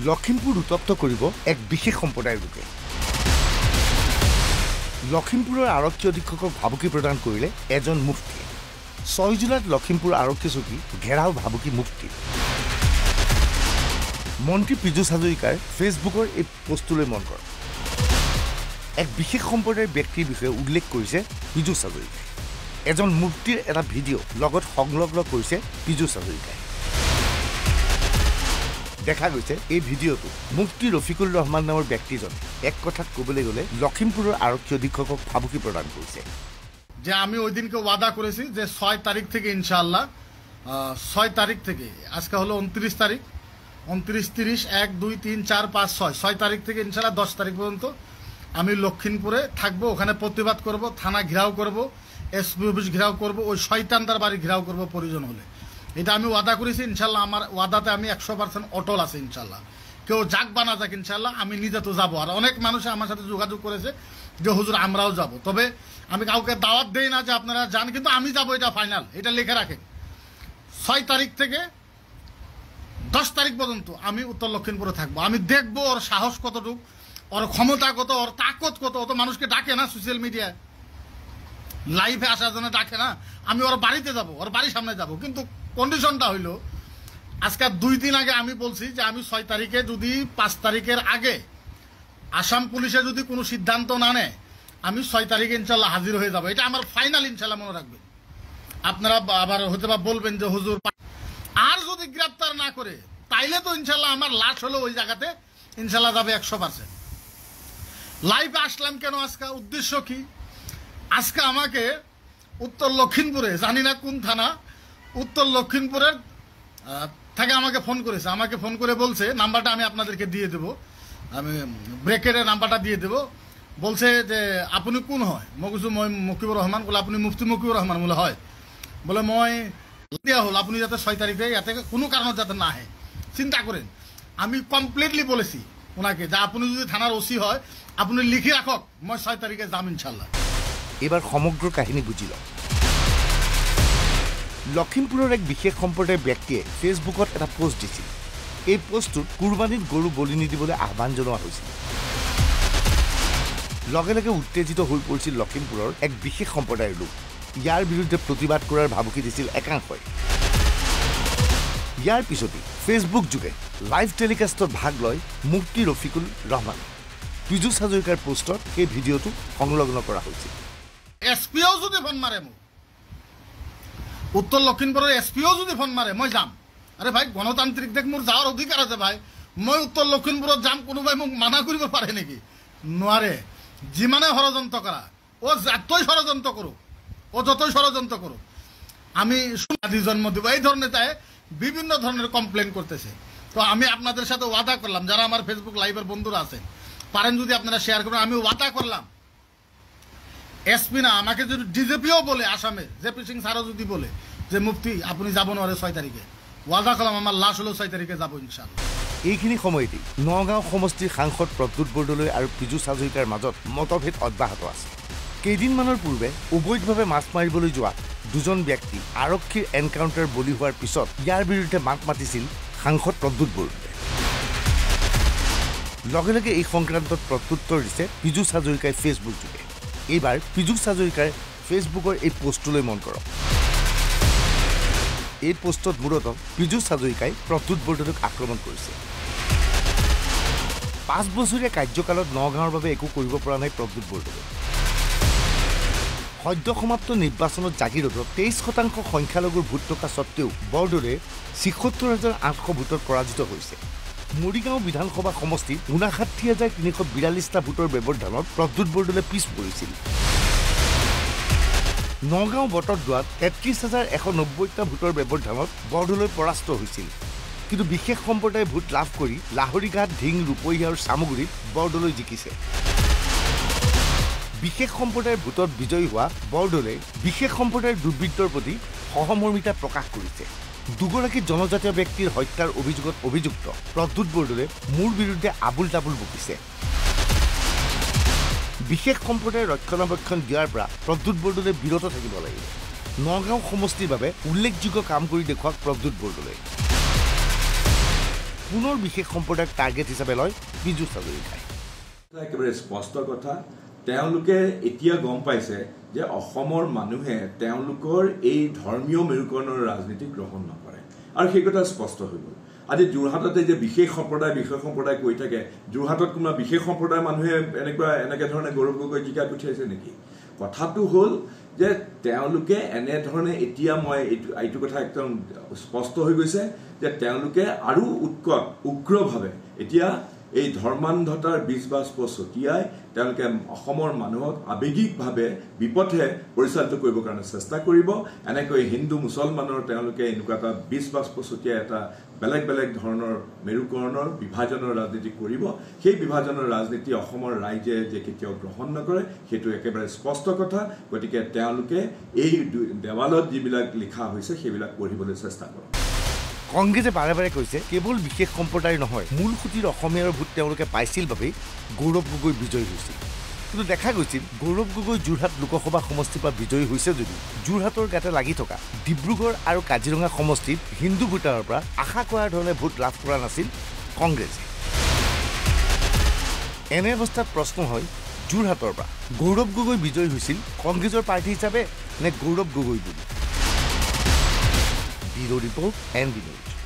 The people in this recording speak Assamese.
লখিমপুৰ উত্তপ্ত কৰিব এক বিশেষ সম্প্ৰদায়ৰ লোকে। লখিমপুৰৰ আৰক্ষী অধীক্ষকক ভাবুকি প্ৰদান কৰিলে এজন মুফতিয়ে। 6 জুলাইত লখিমপুৰ আৰক্ষী চকী ঘেৰাও ভাবুকি মুফতি। মন্ত্ৰী পীযুষ হাজৰিকাৰ ফেচবুকৰ এই পোষ্টটোলৈ মন কৰক। এক বিশেষ সম্প্ৰদায়ৰ ব্যক্তিৰ বিষয়ে উল্লেখ কৰিছে পীযুষ হাজৰিকাই। এজন মুফতিৰ এটা ভিডিঅ' লগত সংলগ্ন কৰিছে পীযুষ হাজৰিকাই। দেখা গৈছে এই ভিডিঅ'টো মুফতি ৰফিকুল ৰহমান নামৰ ব্যক্তিজনে এক কথাত ক'বলৈ গ'লে লখিমপুৰৰ আৰক্ষী অধীক্ষকক ভাবুকি প্ৰদান কৰিছে যে আমি ওই দিনকে ওয়াদা করেছি যে 6 তারিখ থেকে ইনশাআল্লাহ 6 তারিখ থেকে আজকে হলো 29 তারিখ 29 30 1 2 3 4 5 6 তারিখ থেকে ইনশাআল্লাহ 10 তারিখ পর্যন্ত আমি লখিমপুরে থাকবো, ওখানে প্রতিবাদ করব, থানা ঘেরাও করব, এসপি অফিস ঘেরাও করব, ওই শয়তানদার বাড়ি ঘেরাও করব প্রয়োজন হলে। এটা আমি ওয়াদা করেছি ইনশাআল্লাহ। আমার ওয়াদাতে আমি 100% অটল আছে ইনশাআল্লাহ। কেউ যাক বা না যাক ইনশাআল্লাহ আমি নিজে তো যাবো। আর অনেক মানুষ আমার সাথে যোগাযোগ করেছে যে হুজুর আমরাও যাব, তবে আমি কাউকে দাওয়াত দেই না যে আপনারা যান, কিন্তু আমি যাব, এটা ফাইনাল, এটা লিখে রাখেন। 6 তারিখ থেকে 10 তারিখ পর্যন্ত আমি উত্তর লক্ষিমপুরে থাকবো। আমি দেখবো ওর সাহস কতটুকু, ওর ক্ষমতা কত, ওর তাকত কত। অত মানুষকে ডাকে না সোশ্যাল মিডিয়ায়, লাইভে আসার জন্য ডাকে না। আমি ওর বাড়িতে যাব, ওর বাড়ির সামনে যাব, কিন্তু কন্ডিশনটা হইল আজকে 2 দিন আগে আমি বলছি যে আমি 6 তারিখে যদি 5 তারিখের আগে আসাম পুলিশে যদি কোনো সিদ্ধান্ত না নেয় আমি 6 তারিখে ইনশাল্লাহ হাজির হয়ে যাব। এটা আমার ফাইনাল ইনশাল্লাহ, মনে রাখবেন। আপনারা আবার হয়তো বা বলবেন যে হুজুর আর যদি গ্রেপ্তার না করে তাইলে তো ইনশাল্লাহ আমার লাশ হলো ওই জায়গাতে ইনশাল্লাহ যাবে 100%। লাইভে আসলাম কেন আজকে, উদ্দেশ্য কি? আজকে আমাকে উত্তর লক্ষিমপুরে, জানি না কোন থানা, উত্তর লক্ষিমপুরের থেকে আমাকে ফোন করেছে। আমাকে ফোন করে বলছে, নাম্বারটা আমি আপনাদেরকে দিয়ে দেবো, আমি ব্রেকেটের নাম্বারটা দিয়ে দেবো। বলছে যে আপনি কোন হয়? মই কৈছো মই মুকিবুর রহমান। বলে আপনি মুফতি মুকিবুর রহমান? বলে হয়। বলে মই দিয়া হল আপনি যাতে 6 তারিখে ইয়াতে কোনো কারণে যাতে না আহে। চিন্তা করেন, আমি কমপ্লিটলি বলেছি ওনাকে যে আপনি যদি থানার ওসি হয় আপনি লিখে রাখক, মই 6 তারিখে যাম ইনশাল্লাহ। এবাৰ সমগ্ৰ কাহিনী বুজি লওক। লখিমপুৰৰ এক বিশেষ সম্প্ৰদায়ৰ ব্যক্তিয়ে ফেচবুকত এটা পোষ্ট দিছিল। এই পোষ্টটোত কুৰবানীত গৰু বলি নিদিবলৈ আহ্বান জনোৱা হৈছিল। লগে লগে উত্তেজিত হৈ পৰিছিল লখিমপুৰৰ এক বিশেষ সম্প্ৰদায়ৰ লোক। ইয়াৰ বিৰুদ্ধে প্ৰতিবাদ কৰাৰ ভাবুকি দিছিল একাংশই। ইয়াৰ পিছতেই ফেচবুক যোগে লাইভ টেলিকাষ্টত ভাগ লয় মুফতি ৰফিকুল ৰহমান। পীযুষ হাজৰিকাৰ পোষ্টত সেই ভিডিঅ'টো সংলগ্ন কৰা হৈছিল। এসপিও যদি ফোন মারে, উত্তর লক্ষিমপুরের এসপিও যদি ফোন মারে, মই যাম। আরে ভাই, গণতান্ত্রিক দেশ, মোর যাওয়ার অধিকার আছে ভাই। মই উত্তর লক্ষিমপুরত যাম, কোনোবাই মোক মানা কৰিব পাৰে নেকি? নোৱাৰে। যিমানে ষড়যন্ত্ৰ কৰা, ও যতই ষড়যন্ত্ৰ কৰুক, ও যতই ষড়যন্ত্ৰ করুক, আমি সুনাদি জন্ম দিব, এই ধরনের তাই বিভিন্ন ধরনের কমপ্লেন করতেছে। তো আমি আপনাদের সাথে ওয়াদা করলাম, যারা আমার ফেসবুক লাইভের বন্ধুরা আছেন পারেন যদি আপনারা শেয়ার করবেন, আমি ওয়াদা করলাম এসপি না, আমাকে যদি ডিজিপিও বলে, আসামে জেপি সিং স্যারও যদি বলে যে মুফতি আপনি যাব না 6 তারিখে, ওয়াদা করলাম আমার লাশ হলো 6 তারিখে যাব ইনশাআল্লাহ। এইখিনি সময়তেই নগাঁও সমষ্টিৰ সাংসদ প্ৰদ্যুৎ বৰদলৈ আৰু পীযুষ হাজৰিকাৰ মাজত মতভেদ অব্যাহত আছে। কেইদিনমানৰ পূৰ্বে অবৈধভাৱে মাছ মাৰিবলৈ যোৱা 2জন ব্যক্তি আৰক্ষীৰ এনকাউণ্টাৰ বলি হোৱাৰ পিছত ইয়াৰ বিৰুদ্ধে মাত মাতিছিল সাংসদ প্ৰদ্যুৎ বৰদলৈ। লগে লগে এই সংক্ৰান্তত প্ৰত্যুত্তৰ দিছে পীযুষ হাজৰিকাই ফেচবুক যোগে। এইবাৰ পীযুষ হাজৰিকাৰ ফেচবুকৰ এই পোষ্টটোলৈ মন কৰক। এই পোষ্টত মূলতঃ পীযুষ হাজৰিকাই প্ৰদ্যুৎ বৰদলৈক আক্ৰমণ কৰিছে। 5 বছৰীয়া কাৰ্যকালত নগাঁৱৰ বাবে একো কৰিব পৰা নাই প্ৰদ্যুৎ বৰদলৈ। সদ্য সমাপ্ত নিৰ্বাচনত জাগিৰোডত 23% সংখ্যালঘুৰ ভোট থকা স্বত্তেও বৰদলৈ ৭৬,৮০০ ভোটত পৰাজিত হৈছে। মৰিগাঁও বিধানসভা সমষ্টিত ৫৯,৩৪২টা ভোটৰ ব্যৱধানত প্ৰদ্যুৎ বৰদলৈ পিছ পৰিছিল। নগাঁও বটদ্ৰৱাত ৩৩,১৯০টা ভোটৰ ব্যৱধানত বৰদলৈ পৰাস্ত হৈছিল। কিন্তু বিশেষ সম্প্ৰদায়ে ভোট লাভ কৰি লাহৰীঘাট, ঢিং, ৰূপহী আৰু চামগুৰিত বৰদলৈ জিকিছে। বিশেষ সম্প্ৰদায়ৰ ভোটত বিজয়ী হোৱা বৰদলৈ বিশেষ সম্প্ৰদায়ৰ দুৰ্বৃত্তৰ প্ৰতি সহমৰ্মিতা প্ৰকাশ কৰিছে। দুগৰাকী জনজাতীয় ব্যক্তিৰ হত্যাৰ অভিযোগত অভিযুক্ত প্ৰদ্যুৎ বৰদলৈ মোৰ বিৰুদ্ধে আবুল তাবুল বকিছে। বিশেষ সম্প্ৰদায়ৰ ৰক্ষণাবেক্ষণ দিয়াৰ পৰা প্ৰদ্যুৎ বৰদলৈ বিৰত থাকিব লাগিব। নগাঁও সমষ্টিৰ বাবে উল্লেখযোগ্য কাম কৰি দেখুৱাওক প্ৰদ্যুৎ বৰদলৈ। পুনৰ বিশেষ সম্প্ৰদায়ক টাৰ্গেট হিচাপে লয় পীযুষ হাজৰিকাই। একেবাৰে স্পষ্ট কথা, তেওঁলোকে এতিয়া গম পাইছে যে অসমৰ মানুহে তেওঁলোকৰ এই ধৰ্মীয় মেৰুকৰণৰ ৰাজনীতি গ্ৰহণ নকৰে, আৰু সেই কথা স্পষ্ট হৈ গ'ল। আজি যোৰহাটতে যে বিশেষ সম্প্ৰদায় কৈ থাকে, যোৰহাটত কোনোবা বিশেষ সম্প্ৰদায়ৰ মানুহে এনেকে ধৰণে গৌৰৱ গগৈ জিকাই পঠিয়াইছে নেকি? কথাটো হ'ল যে তেওঁলোকে এনেধৰণে এতিয়া মই এইটো কথা একদম স্পষ্ট হৈ গৈছে যে তেওঁলোকে আৰু উগ্ৰভাৱে এতিয়া এই ধৰ্মান্ধতাৰ বীজ বাষ্প ছটিয়াই তেওঁলোকে অসমৰ মানুহক আৱেগিকভাৱে বিপথে পৰিচালিত কৰিবৰ কাৰণে চেষ্টা কৰিব। এনেকৈ হিন্দু মুছলমানৰ তেওঁলোকে এনেকুৱা এটা বীজ বাষ্প ছটিয়াই এটা বেলেগ বেলেগ ধৰণৰ মেৰুকৰণৰ বিভাজনৰ ৰাজনীতি কৰিব। সেই বিভাজনৰ ৰাজনীতি অসমৰ ৰাইজে যে কেতিয়াও গ্ৰহণ নকৰে সেইটো একেবাৰে স্পষ্ট কথা। গতিকে তেওঁলোকে এই দেৱালত যিবিলাক লিখা হৈছে সেইবিলাক পঢ়িবলৈ চেষ্টা কৰক। কংগ্ৰেছে বাৰে বাৰে কৈছে কেৱল বিশেষ সম্প্ৰদায় নহয়, মূল সুঁতিৰ অসমীয়াৰ ভোট তেওঁলোকে পাইছিল বাবেই গৌৰৱ গগৈ বিজয়ী হৈছিল। কিন্তু দেখা গৈছিল গৌৰৱ গগৈ যোৰহাট লোকসভা সমষ্টিৰ পৰা বিজয়ী হৈছে যদিও যোৰহাটৰ গাতে লাগি থকা ডিব্ৰুগড় আৰু কাজিৰঙা সমষ্টিত হিন্দু ভোটাৰৰ পৰা আশা কৰাৰ ধৰণে ভোট লাভ কৰা নাছিল কংগ্ৰেছে। এনে অৱস্থাত প্ৰশ্ন হয়, যোৰহাটৰ পৰা গৌৰৱ গগৈ বিজয়ী হৈছিল কংগ্ৰেছৰ প্ৰাৰ্থী হিচাপে নে গৌৰৱ গগৈ বুলি? Bureau report, ND News।